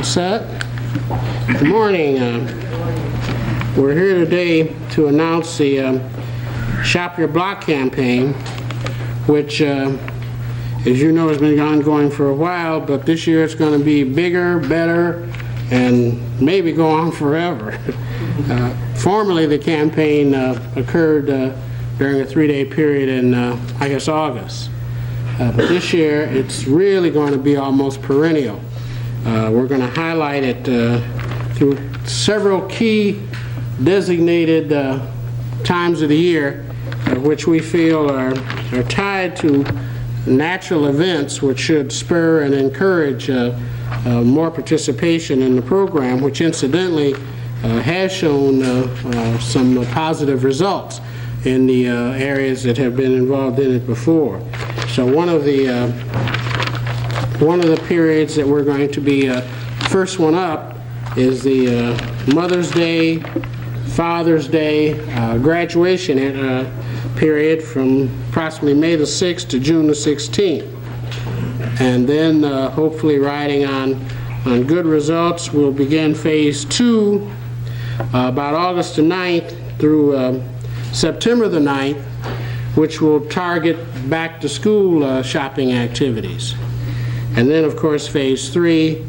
All set? Good morning. We're here today to announce the Shop Your Block campaign, which, as you know, has been ongoing for a while, but this year it's going to be bigger, better, and maybe go on forever. Formerly, the campaign occurred during a 3-day period in, I guess, August. But this year, it's really going to be almost perennial. We're going to highlight it through several key designated times of the year, which we feel are tied to natural events which should spur and encourage more participation in the program, which incidentally has shown some positive results in the areas that have been involved in it before. So one of the periods that we're going to be first one up is the Mother's Day, Father's Day graduation period from approximately May the 6th to June the 16th. And then hopefully riding on good results, we'll begin phase 2 about August the 9th through September the 9th, which will target back-to-school shopping activities. And then, of course, phase 3,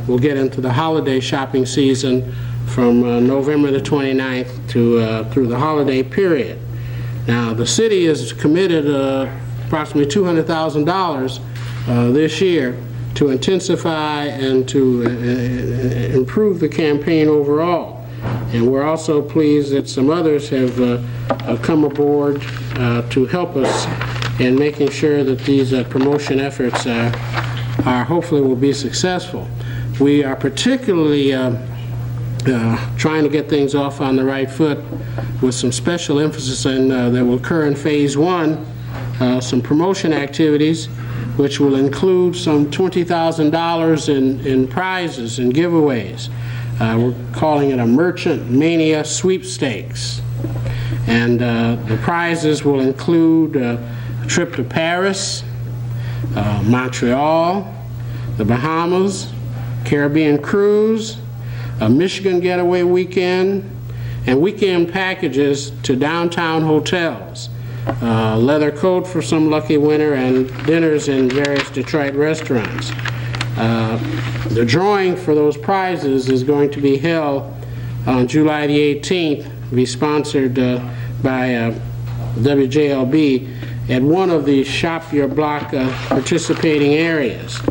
we'll get into the holiday shopping season from November the 29th to through the holiday period. Now, the city is committed approximately $200,000 this year to intensify and to improve the campaign overall. And we're also pleased that some others have come aboard to help us in making sure that these promotion efforts are hopefully will be successful. We are particularly trying to get things off on the right foot with some special emphasis in, that will occur in phase 1, some promotion activities which will include some $20,000 in prizes and giveaways. We're calling it a Merchant Mania Sweepstakes. And the prizes will include a trip to Paris, Montreal, the Bahamas, Caribbean cruise, a Michigan getaway weekend, and weekend packages to downtown hotels, leather coat for some lucky winner, and dinners in various Detroit restaurants. The drawing for those prizes is going to be held on July the 18th, be sponsored by WJLB at one of the Shop Your Block participating areas.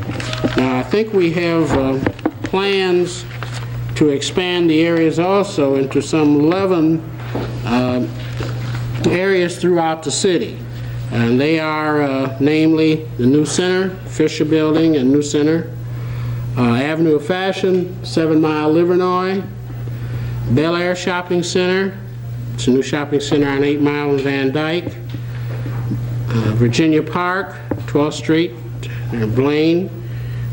Now, I think we have plans to expand the areas also into some 11 areas throughout the city. And they are namely the New Center, Fisher Building and New Center, Avenue of Fashion, 7 Mile, Livernois, Bel Air Shopping Center, it's a new shopping center on 8 Mile and Van Dyke, Virginia Park, 12th Street, Blaine,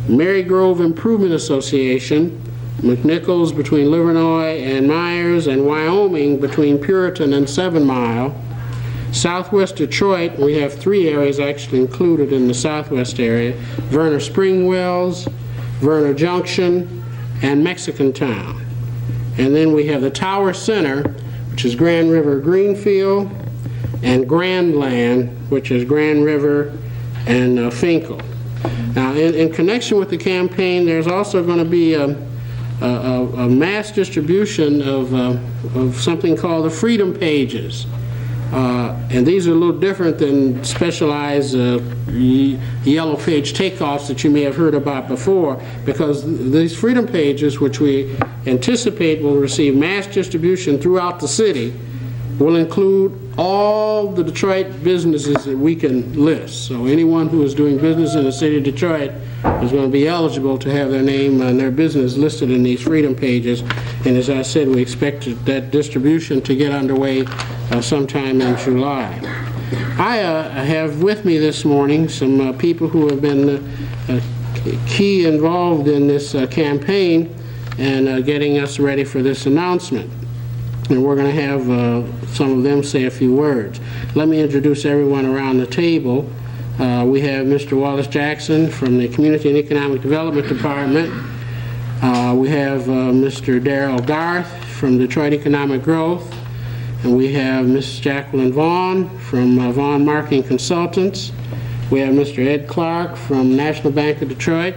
Mary Grove Improvement Association, McNichols between Livernois and Myers, and Wyoming between Puritan and 7 Mile. Southwest Detroit, we have 3 areas actually included in the southwest area: Verner Spring Wells, Verner Junction, and Mexican Town. And then we have the Tower Center, which is Grand River Greenfield, and Grand Land, which is Grand River and Finkel. Now, in connection with the campaign, there's also going to be a mass distribution of something called the Freedom Pages. And these are a little different than specialized yellow page takeoffs that you may have heard about before, because these Freedom Pages, which we anticipate will receive mass distribution throughout the city, will include all the Detroit businesses that we can list. So anyone who is doing business in the city of Detroit is going to be eligible to have their name and their business listed in these Freedom Pages. And as I said, we expect that distribution to get underway sometime in July. I have with me this morning some people who have been key involved in this campaign and getting us ready for this announcement. And we're going to have some of them say a few words. Let me introduce everyone around the table. We have Mr. Wallace Jackson from the Community and Economic Development Department. We have Mr. Darrell Garth from Detroit Economic Growth, and we have Ms. Jacqueline Vaughn from Vaughn Marketing Consultants. We have Mr. Ed Clark from National Bank of Detroit,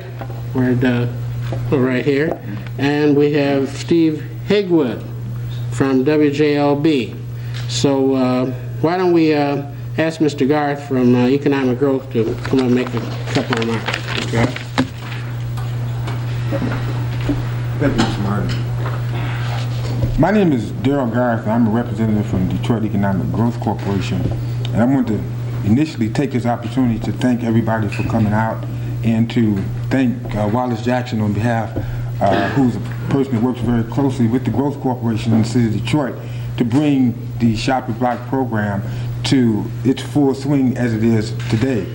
right here, and we have Steve Higwood from WJLB. So why don't we ask Mr. Garth from Economic Growth to come up and make a couple of remarks. Mr. Garth. Thank you, Mr. Martin. My name is Darrell Garth, and I'm a representative from Detroit Economic Growth Corporation. And I want to initially take this opportunity to thank everybody for coming out and to thank Wallace Jackson on behalf, who's a person that works very closely with the Growth Corporation in the city of Detroit to bring the Shop Your Block program to its full swing as it is today.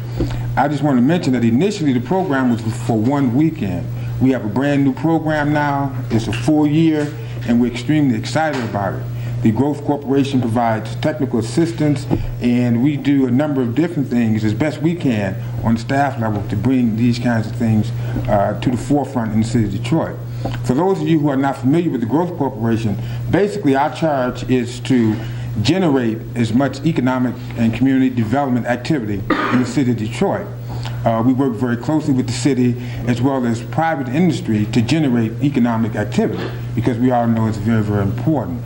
I just want to mention that initially the program was for one weekend. We have a brand new program now. It's a full year, and we're extremely excited about it. The Growth Corporation provides technical assistance, and we do a number of different things as best we can on the staff level to bring these kinds of things to the forefront in the city of Detroit. For those of you who are not familiar with the Growth Corporation, basically our charge is to generate as much economic and community development activity in the city of Detroit. We work very closely with the city as well as private industry to generate economic activity, because we all know it's very, very important.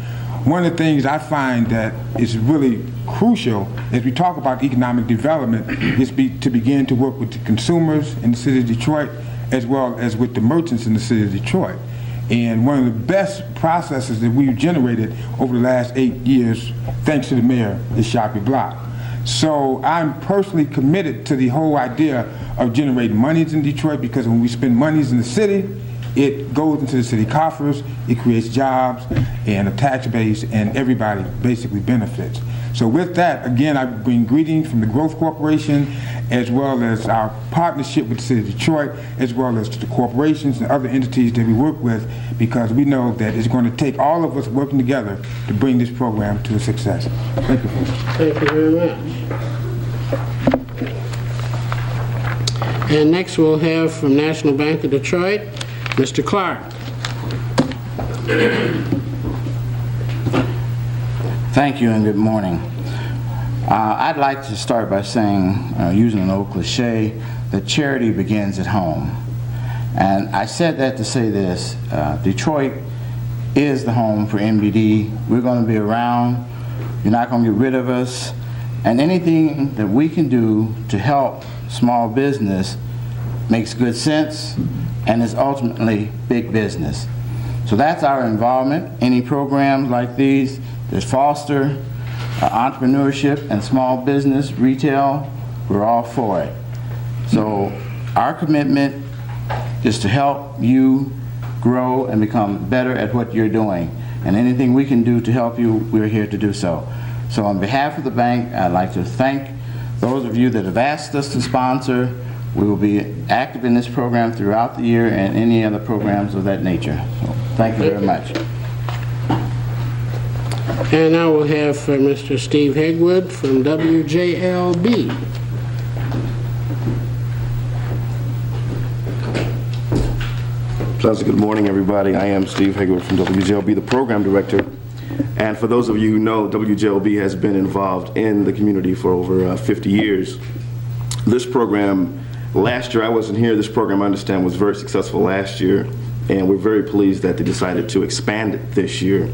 One of the things I find that is really crucial as we talk about economic development is to begin to work with the consumers in the city of Detroit as well as with the merchants in the city of Detroit. And one of the best processes that we've generated over the last 8 years, thanks to the mayor, is Shop Your Block. So I'm personally committed to the whole idea of generating monies in Detroit, because when we spend monies in the city, it goes into the city coffers, it creates jobs and a tax base, and everybody basically benefits. So with that, again, I bring greetings from the Growth Corporation, as well as our partnership with the city of Detroit, as well as to the corporations and other entities that we work with, because we know that it's going to take all of us working together to bring this program to a success. Thank you. Thank you very much. And next we'll have from National Bank of Detroit, Mr. Clark. Thank you and good morning. I'd like to start by saying, using an old cliche, that charity begins at home. And I said that to say this: Detroit is the home for MBD. We're going to be around. You're not going to get rid of us. And anything that we can do to help small business makes good sense and is ultimately big business. So that's our involvement. Any programs like these that foster entrepreneurship and small business, retail, we're all for it. So our commitment is to help you grow and become better at what you're doing. And anything we can do to help you, we're here to do so. So on behalf of the bank, I'd like to thank those of you that have asked us to sponsor. We will be active in this program throughout the year and any other programs of that nature. So thank you very much. And now we'll have Mr. Steve Higwood from WJLB. Pleasant good morning, everybody. I am Steve Higwood from WJLB, the program director. And for those of you who know, WJLB has been involved in the community for over 50 years. This program, last year I wasn't here, this program I understand was very successful last year, and we're very pleased that they decided to expand it this year.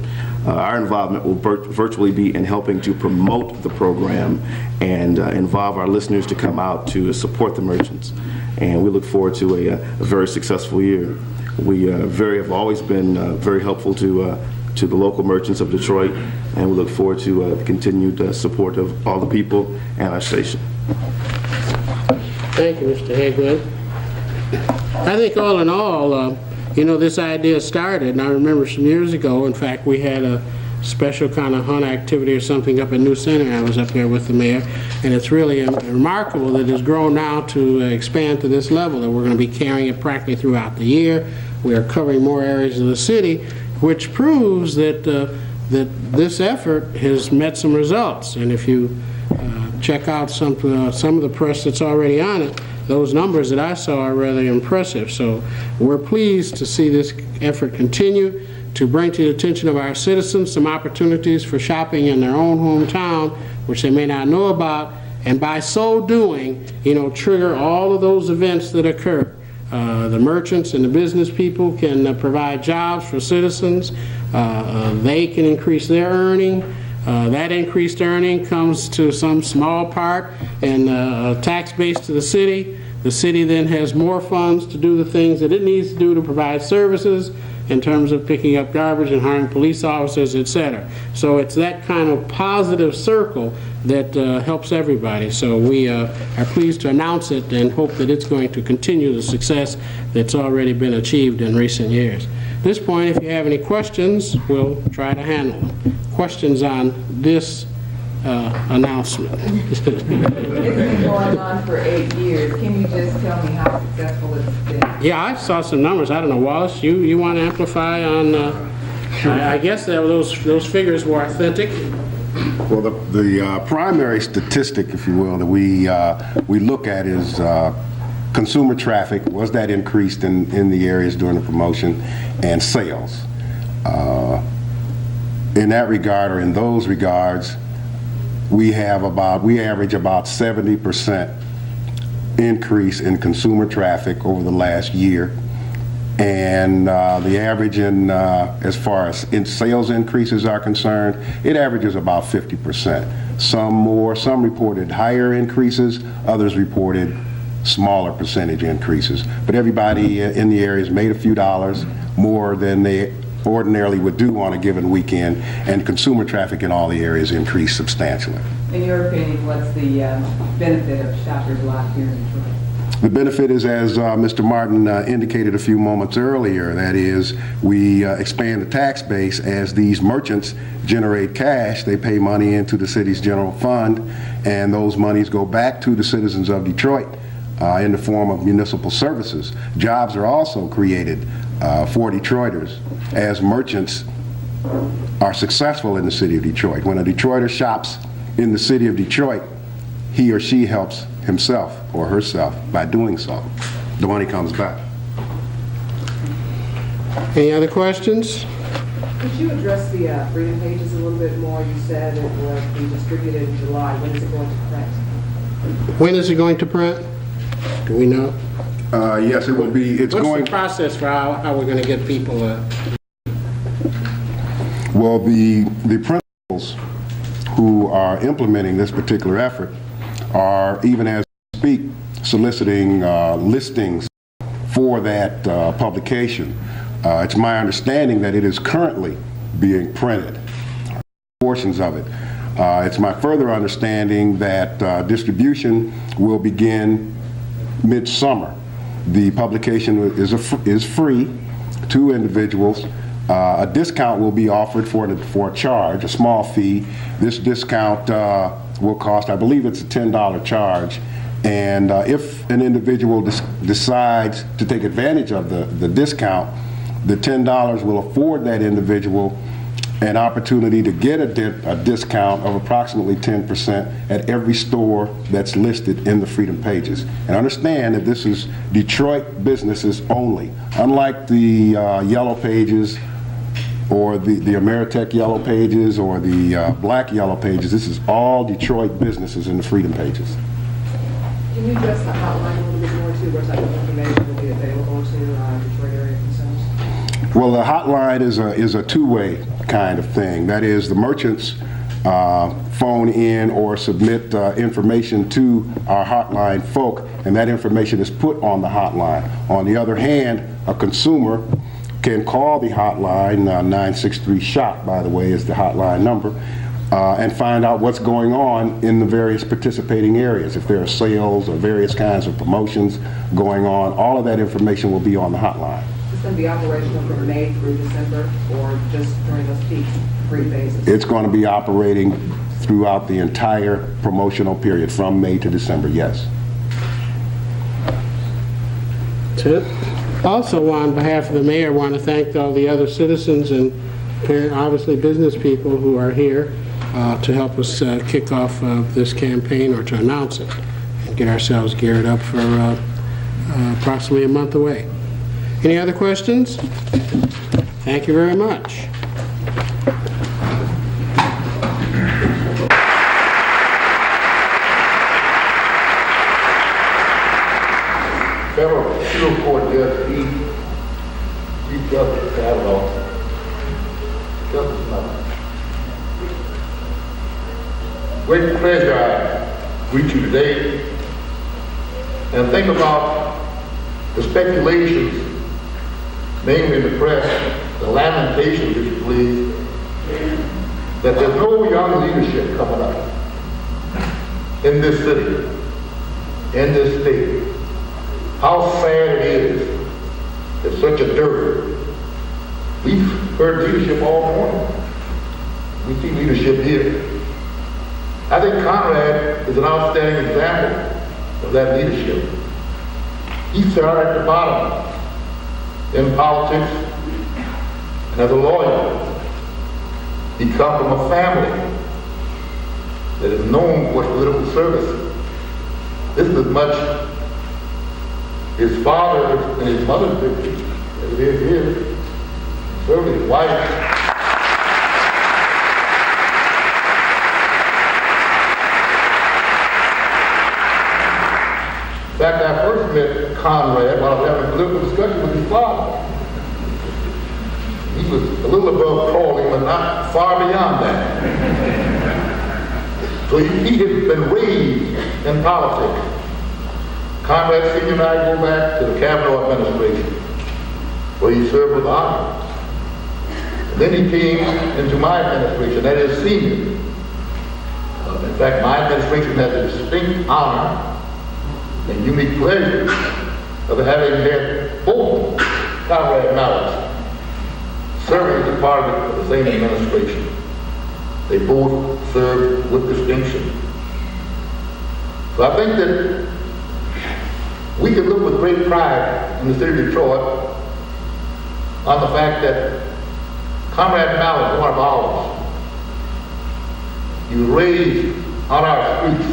Our involvement will virtually be in helping to promote the program and involve our listeners to come out to support the merchants. And we look forward to a very successful year. We have always been very helpful to the local merchants of Detroit, and we look forward to the continued support of all the people and our station. Thank you, Mr. Higwood. I think all in all, you know, this idea started, and I remember some years ago, in fact, we had a special kind of hunt activity or something up at New Center. I was up there with the mayor, and it's really remarkable that it's grown now to expand to this level, that we're going to be carrying it practically throughout the year. We are covering more areas of the city, which proves that that this effort has met some results. And if you check out some of the press that's already on it. Those numbers that I saw are rather impressive. So we're pleased to see this effort continue to bring to the attention of our citizens some opportunities for shopping in their own hometown, which they may not know about, and by so doing, trigger all of those events that occur. The merchants and the business people can provide jobs for citizens. They can increase their earning. That increased earning comes to some small part and tax base to the city. The city then has more funds to do the things that it needs to do to provide services in terms of picking up garbage and hiring police officers, etc. So it's that kind of positive circle that helps everybody. So we are pleased to announce it and hope that it's going to continue the success that's already been achieved in recent years. At this point, if you have any questions, we'll try to handle them. Questions on this announcement? It's been going on for 8 years. Can you just tell me how successful it's been? Yeah, I saw some numbers. I don't know, Wallace, you want to amplify on, I guess that those figures were authentic. Well, the primary statistic, if you will, that we look at is consumer traffic. Was that increased in the areas during the promotion, and sales? In that regard, or in those regards, we average about 70% increase in consumer traffic over the last year, and the average in as far as in sales increases are concerned, it averages about 50%. Some more, some reported higher increases, others reported smaller percentage increases. But everybody in the area has made a few dollars more than they ordinarily would do on a given weekend, and consumer traffic in all the areas increased substantially. In your opinion, what's the benefit of Shoppers Lot here in Detroit? The benefit is, as Mr. Martin indicated a few moments earlier, that is, we expand the tax base. As these merchants generate cash, they pay money into the city's general fund, and those monies go back to the citizens of Detroit in the form of municipal services. Jobs are also created for Detroiters as merchants are successful in the city of Detroit. When a Detroiter shops in the city of Detroit, he or she helps himself or herself by doing so. The money comes back. Any other questions? Could you address the Freedom Pages a little bit more? You said it will be distributed in July. When is it going to print? When is it going to print? Do we know? Yes, it will be. What's the process for how we're going to get people? Well, the principals who are implementing this particular effort are, even as we speak, soliciting listings for that publication. It's my understanding that it is currently being printed, portions of it. It's my further understanding that distribution will begin midsummer. The publication is free to individuals. A discount will be offered for a charge, a small fee. This discount will cost, I believe it's a $10 charge. And if an individual decides to take advantage of the discount, the $10 will afford that individual an opportunity to get a discount of approximately 10% at every store that's listed in the Freedom Pages. And understand that this is Detroit businesses only. Unlike the Yellow Pages or the Ameritech Yellow Pages or the Black Yellow Pages, this is all Detroit businesses in the Freedom Pages. Can you address the hotline a little bit more too? What type of information will be available to Detroit area concerns? Well, the hotline is a two-way kind of thing. That is, the merchants phone in or submit information to our hotline folk, and that information is put on the hotline. On the other hand, a consumer can call the hotline, 963-SHOP, by the way, is the hotline number, and find out what's going on in the various participating areas. If there are sales or various kinds of promotions going on, all of that information will be on the hotline. It's going to be operational from May through December, or just during those peak 3 phases? It's going to be operating throughout the entire promotional period, from May to December, yes. That's it. Also, on behalf of the mayor, I want to thank all the other citizens and obviously business people who are here to help us kick off this campaign, or to announce it and get ourselves geared up for approximately a month away. Any other questions? Thank you very much. Federal Appeal Court Judge Chief Justice Kavanaugh, Justice Mallett. Great pleasure I greet you today and think about the speculations, mainly in the press, the lamentations, if you please, that there's no young leadership coming up in this city, in this state. How sad it is that such a dearth. We've heard leadership all morning. We see leadership here. I think Conrad is an outstanding example of that leadership. He started at the bottom in politics, and as a lawyer, he comes from a family that is known for its political service. This is as much his father and his mother's victory as it is his. Certainly his wife. In fact, I first met Conrad while I was having a political discussion with his father. He was a little above crawling, but not far beyond that. So he has been raised in politics. Conrad Sr. and I go back to the Kavanaugh administration, where he served with honor. And then he came into my administration, that is senior. In fact, my administration has the distinct honor and unique pleasure of having had both Conrad Mallett serving as a part of the same administration. They both served with distinction. So I think that we can look with great pride in the city of Detroit on the fact that Conrad Mallett is one of ours. He was raised on our streets.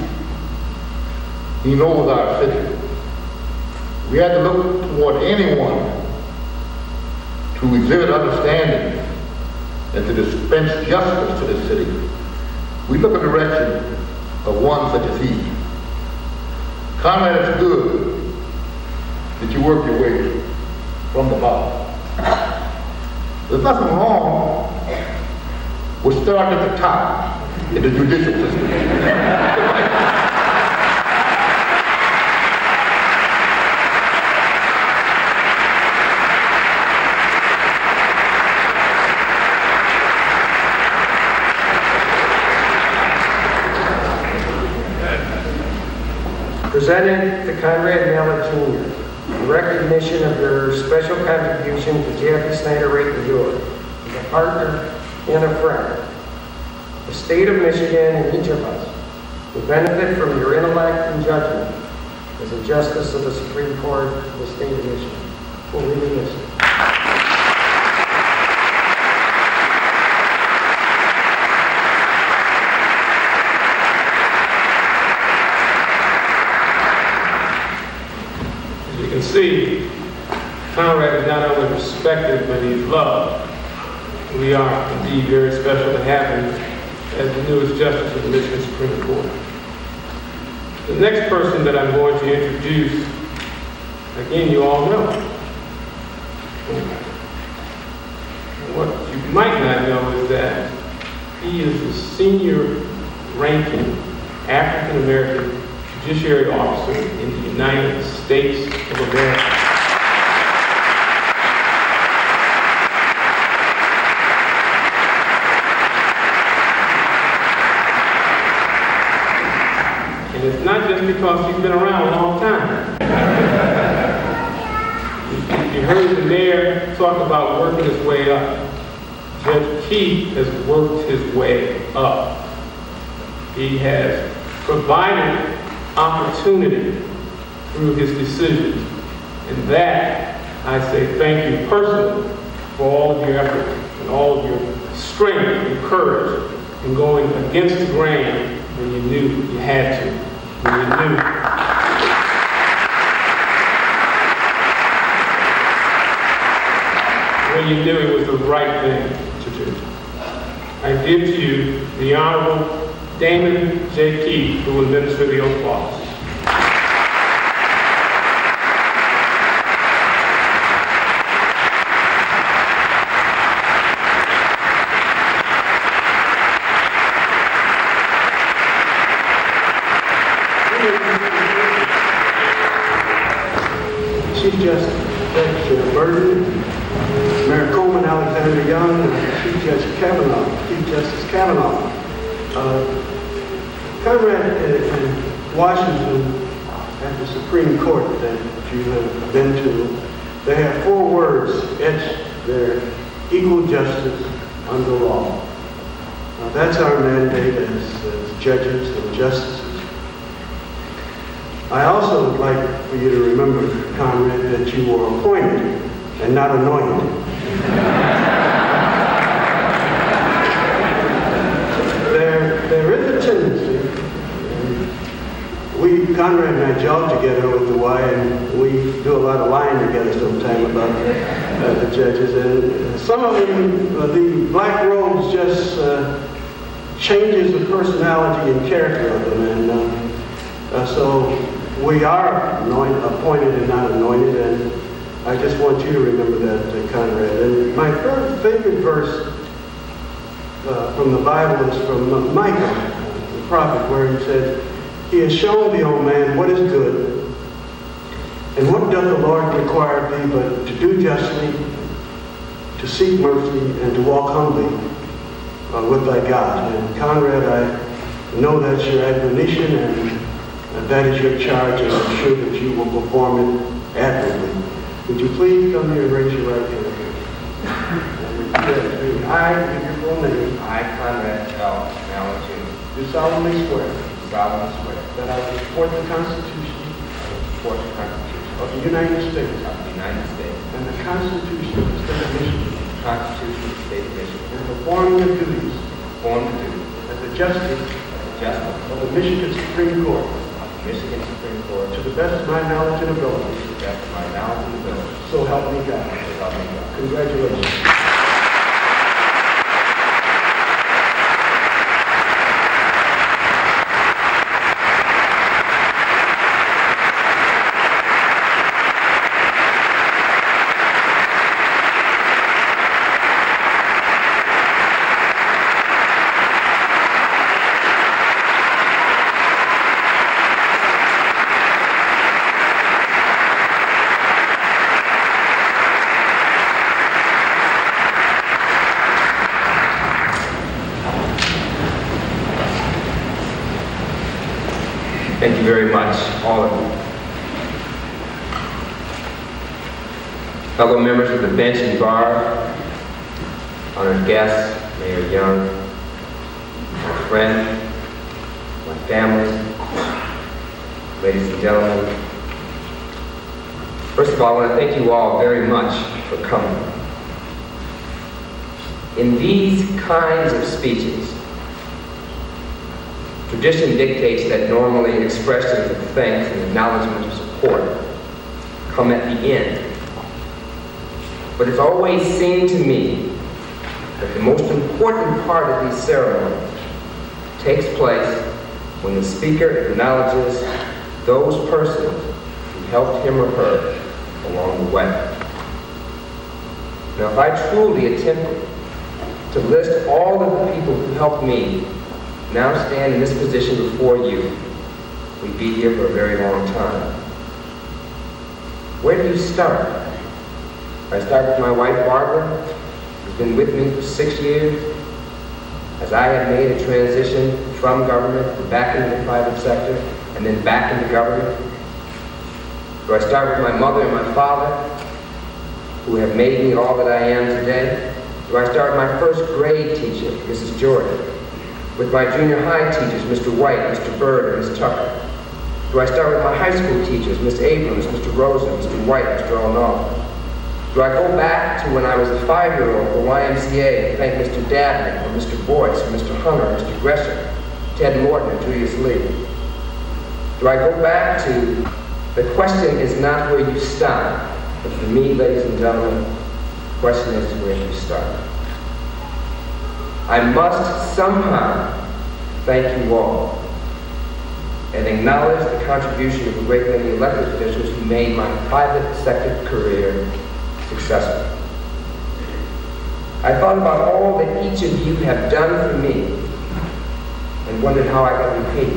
He knows our city. We had to look toward anyone to exhibit understanding and to dispense justice to this city. We look in the direction of one such as he. Conrad, it's good that you work your way from the bottom. There's nothing wrong with starting at the top in the judicial system. Presented to Conrad Mallett, Jr., in recognition of your special contribution to Jaffe, Snider, Raitt and Heue, as a partner and a friend. The state of Michigan and each of us will benefit from your intellect and judgment as a justice of the Supreme Court of the state of Michigan. We'll really miss you. See, Conrad is not only respected, but he's loved. We are indeed very special to have him as the newest justice of the Michigan Supreme Court. The next person that I'm going to introduce, again, you all know. What you might not know is that he is the senior ranking African American judiciary officer in the United States of America. And it's not just because he's been around a long time. You heard the mayor talk about working his way up. Judge Keith has worked his way up. He has provided opportunity through his decisions. And that, I say thank you personally for all of your effort and all of your strength and courage and going against the grain when you knew you had to, when you knew. When you knew it was the right thing to do. I give to you the Honorable Damon J. Keith, who will administer the oath of office. Chief Justice Burton, Mayor Coleman Alexander Young, and Chief Justice Kavanaugh. Conrad, in Washington, at the Supreme Court that you have been to, they have 4 words etched there: equal justice under law. That's our mandate as judges and justices. I also would like for you to remember, Conrad, that you were appointed and not anointed. There is a tendency, Conrad and I jog together with the Y, and we do a lot of lying together sometimes about the judges, and some of them, the black robes just changes the personality and character of them, and so we are appointed and not anointed, and I just want you to remember that, Conrad. And my favorite verse from the Bible is from Micah, the prophet, where he said, "He has shown thee, O man, what is good, and what doth the Lord require of thee but to do justly, to seek mercy, and to walk humbly with thy God." And Conrad, I know that's your admonition, and that is your charge, and I'm sure that you will perform it admirably. Would you please come here and raise your right hand? I, in your full name, I, Conrad L. Mallett, Jr., do solemnly swear that I will support the Constitution of the United States and the Constitution of the State of Michigan, and perform the duties as a justice of the Michigan Supreme Court to the best of my knowledge and ability. So help me God. Congratulations. Thank you very much, all of you. Fellow members of the bench and bar, honored guests, Mayor Young, my friend, my family, ladies and gentlemen. First of all, I want to thank you all very much for coming. In these kinds of speeches, tradition dictates that normally expressions of thanks and acknowledgement of support come at the end. But it's always seemed to me that the most important part of these ceremonies takes place when the speaker acknowledges those persons who helped him or her along the way. Now, if I truly attempted to list all of the people who helped me now stand in this position before you, we'd be here for a very long time. Where do you start? I start with my wife, Barbara, who's been with me for 6 years, as I have made a transition from government to back into the private sector, and then back into government. Do I start with my mother and my father, who have made me all that I am today? Do I start with my first grade teacher, Mrs. Jordan? With my junior high teachers, Mr. White, Mr. Bird, and Ms. Tucker? Do I start with my high school teachers, Ms. Abrams, Mr. Rosen, Mr. White, Mr. O'Neill? Do I go back to when I was a 5-year-old at the YMCA and thank Mr. Dabney, or Mr. Boyce, or Mr. Hunter, or Mr. Gresham, Ted Morton, or Julius Lee? Do I go back to, the question is not where you stop, but for me, ladies and gentlemen, the question is where you start. I must somehow thank you all and acknowledge the contribution of a great many elected officials who made my private sector career successful. I thought about all that each of you have done for me and wondered how I got repaid.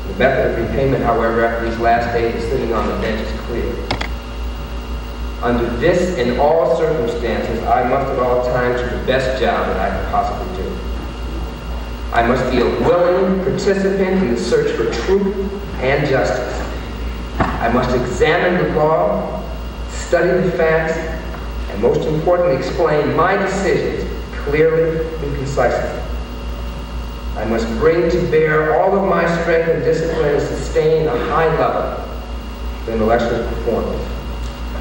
The method of repayment, however, after these last days of sitting on the bench is clear. Under this and all circumstances, I must at all times do the best job that I can possibly do. I must be a willing participant in the search for truth and justice. I must examine the law, study the facts, and most importantly, explain my decisions clearly and concisely. I must bring to bear all of my strength and discipline to sustain a high level of intellectual performance.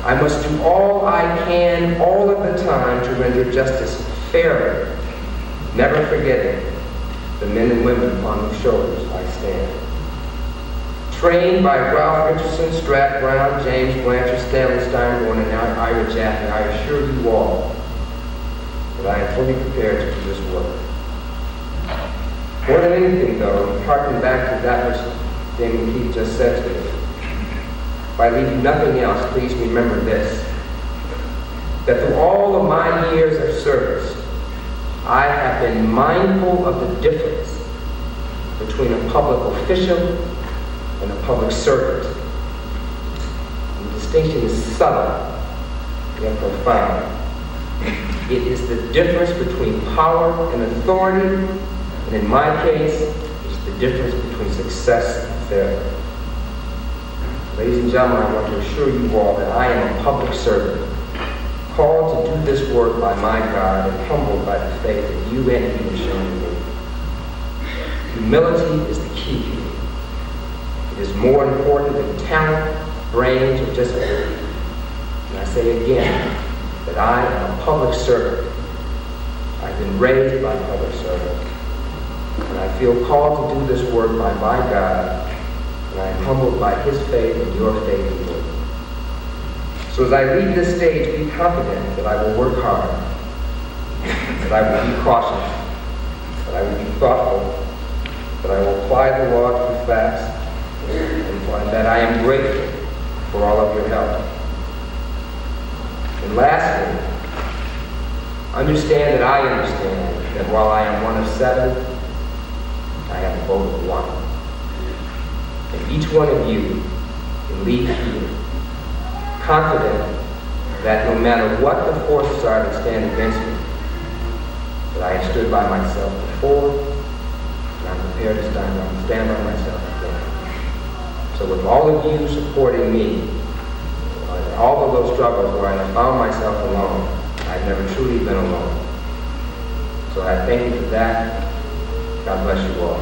I must do all I can all of the time to render justice fairly, never forgetting the men and women upon whose shoulders I stand. Trained by Ralph Richardson, Strat Brown, James Blanchard, Stanley Steinborn, and now Ira Jaffe, I assure you all that I am fully prepared to do this work. More than anything, though, harking back to that which Damon Keith just said to me, if I leave nothing else, please remember this, that through all of my years of service, I have been mindful of the difference between a public official and a public servant. And the distinction is subtle, yet profound. It is the difference between power and authority, and in my case, it's the difference between success and failure. Ladies and gentlemen, I want to assure you all that I am a public servant, called to do this work by my God and humbled by the faith that you and he have shown me. Humility is the key here. It is more important than talent, brains, or discipline. And I say again that I am a public servant. I've been raised by a public servant. And I feel called to do this work by my God, and I am humbled by his faith and your faith in me. So as I leave this stage, be confident that I will work hard, that I will be cautious, that I will be thoughtful, that I will apply the law to facts, and that I am grateful for all of your help. And lastly, understand that I understand that while I am one of 7, I have a vote of 1. And each one of you can leave here confident that no matter what the forces are that stand against me, that I have stood by myself before, and I'm prepared to stand by myself again. So with all of you supporting me, all of those struggles where I found myself alone, I've never truly been alone. So I thank you for that. God bless you all.